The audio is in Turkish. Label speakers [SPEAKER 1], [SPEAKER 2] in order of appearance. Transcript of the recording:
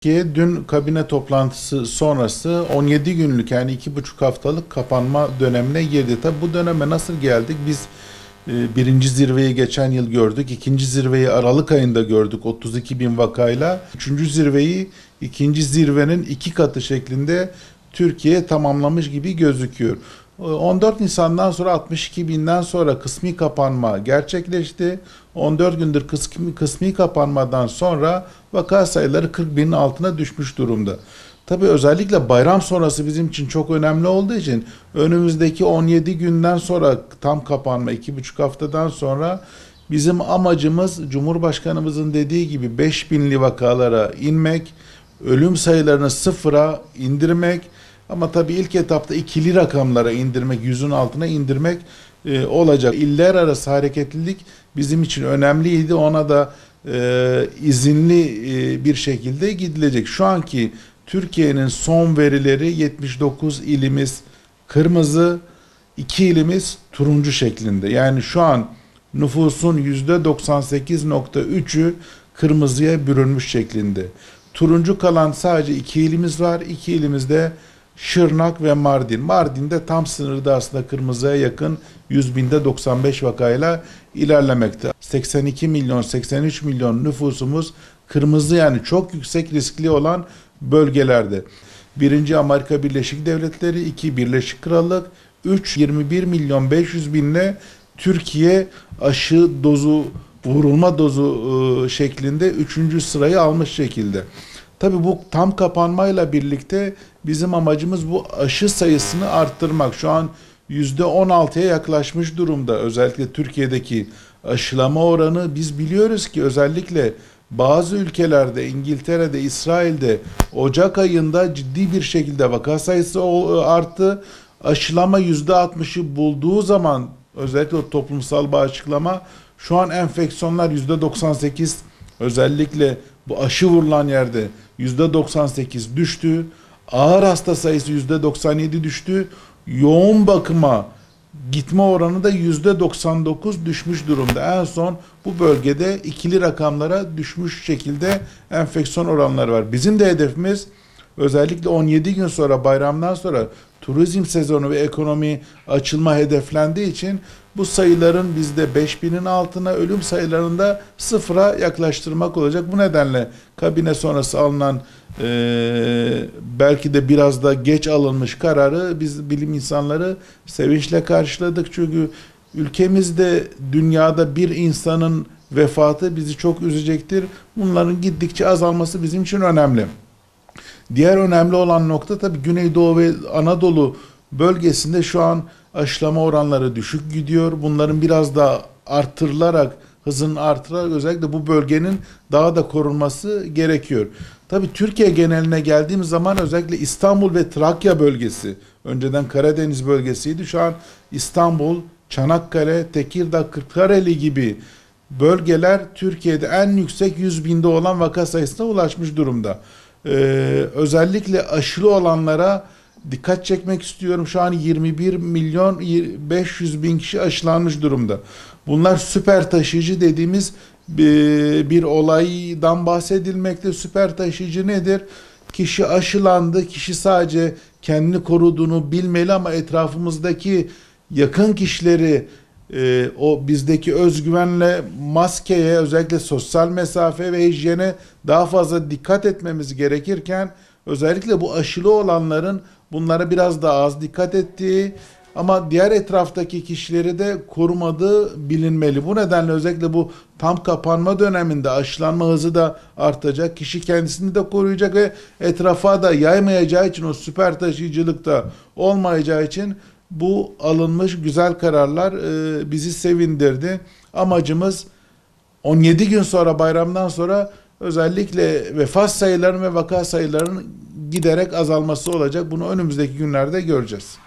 [SPEAKER 1] Türkiye dün kabine toplantısı sonrası 17 günlük yani 2,5 haftalık kapanma dönemine girdi. Tabi bu döneme nasıl geldik? Biz birinci zirveyi geçen yıl gördük. İkinci zirveyi Aralık ayında gördük 32 bin vakayla. Üçüncü zirveyi ikinci zirvenin 2 katı şeklinde Türkiye tamamlamış gibi gözüküyor. 14 Nisan'dan sonra 62 binden sonra kısmi kapanma gerçekleşti. 14 gündür kısmi kapanmadan sonra vaka sayıları 40 binin altına düşmüş durumda. Tabii özellikle bayram sonrası bizim için çok önemli olduğu için önümüzdeki 17 günden sonra tam kapanma 2,5 haftadan sonra bizim amacımız Cumhurbaşkanımızın dediği gibi 5.000'li vakalara inmek, ölüm sayılarını sıfıra indirmek. Ama tabii ilk etapta ikili rakamlara indirmek, 100'ün altına indirmek olacak. İller arası hareketlilik bizim için önemliydi. Ona da izinli bir şekilde gidilecek. Şu anki Türkiye'nin son verileri 79 ilimiz kırmızı, 2 ilimiz turuncu şeklinde. Yani şu an nüfusun %98,3'ü kırmızıya bürünmüş şeklinde. Turuncu kalan sadece 2 ilimiz var. 2 ilimizde Şırnak ve Mardin. Mardin'de tam sınırda aslında kırmızıya yakın 100 binde 95 vakayla ilerlemekte. 82 milyon 83 milyon nüfusumuz kırmızı yani çok yüksek riskli olan bölgelerde. 1. Amerika Birleşik Devletleri, 2. Birleşik Krallık, 3. 21 milyon 500 binle Türkiye aşı dozu vurulma dozu şeklinde 3. sırayı almış şekilde. Tabii bu tam kapanmayla birlikte bizim amacımız bu aşı sayısını arttırmak. Şu an %16'ya yaklaşmış durumda. Özellikle Türkiye'deki aşılama oranı biz biliyoruz ki özellikle bazı ülkelerde, İngiltere'de, İsrail'de Ocak ayında ciddi bir şekilde vaka sayısı arttı. Aşılama %60'ı bulduğu zaman özellikle o toplumsal bağışıklama şu an enfeksiyonlar %98 özellikle bu aşı vurulan yerde %98 düştü. Ağır hasta sayısı %97 düştü. Yoğun bakıma gitme oranı da %99 düşmüş durumda. En son bu bölgede ikili rakamlara düşmüş şekilde enfeksiyon oranları var. Bizim de hedefimiz özellikle 17 gün sonra bayramdan sonra turizm sezonu ve ekonomi açılma hedeflendiği için bu sayıların bizde 5.000'in altına ölüm sayılarında sıfıra yaklaştırmak olacak. Bu nedenle kabine sonrası alınan belki de biraz da geç alınmış kararı biz bilim insanları sevinçle karşıladık. Çünkü ülkemizde dünyada bir insanın vefatı bizi çok üzecektir. Bunların gittikçe azalması bizim için önemli. Diğer önemli olan nokta tabii Güneydoğu ve Anadolu bölgesinde şu an aşılama oranları düşük gidiyor. Bunların biraz daha artırılarak, hızını artırarak özellikle bu bölgenin daha da korunması gerekiyor. Tabii Türkiye geneline geldiğimiz zaman özellikle İstanbul ve Trakya bölgesi, önceden Karadeniz bölgesiydi. Şu an İstanbul, Çanakkale, Tekirdağ, Kırklareli gibi bölgeler Türkiye'de en yüksek 100 binde olan vaka sayısına ulaşmış durumda. Özellikle aşılı olanlara dikkat çekmek istiyorum. Şu an 21 milyon 500 bin kişi aşılanmış durumda. Bunlar süper taşıyıcı dediğimiz bir olaydan bahsedilmekte. Süper taşıyıcı nedir? Kişi aşılandı. Kişi sadece kendini koruduğunu bilmeli ama etrafımızdaki yakın kişileri o bizdeki özgüvenle maskeye, özellikle sosyal mesafe ve hijyene daha fazla dikkat etmemiz gerekirken özellikle bu aşılı olanların bunlara biraz daha az dikkat ettiği ama diğer etraftaki kişileri de korumadığı bilinmeli. Bu nedenle özellikle bu tam kapanma döneminde aşılanma hızı da artacak. Kişi kendisini de koruyacak ve etrafa da yaymayacağı için o süper taşıyıcılıkta olmayacağı için bu alınmış güzel kararlar bizi sevindirdi. Amacımız 17 gün sonra bayramdan sonra özellikle vefat sayılarının ve vaka sayılarının giderek azalması olacak. Bunu önümüzdeki günlerde göreceğiz.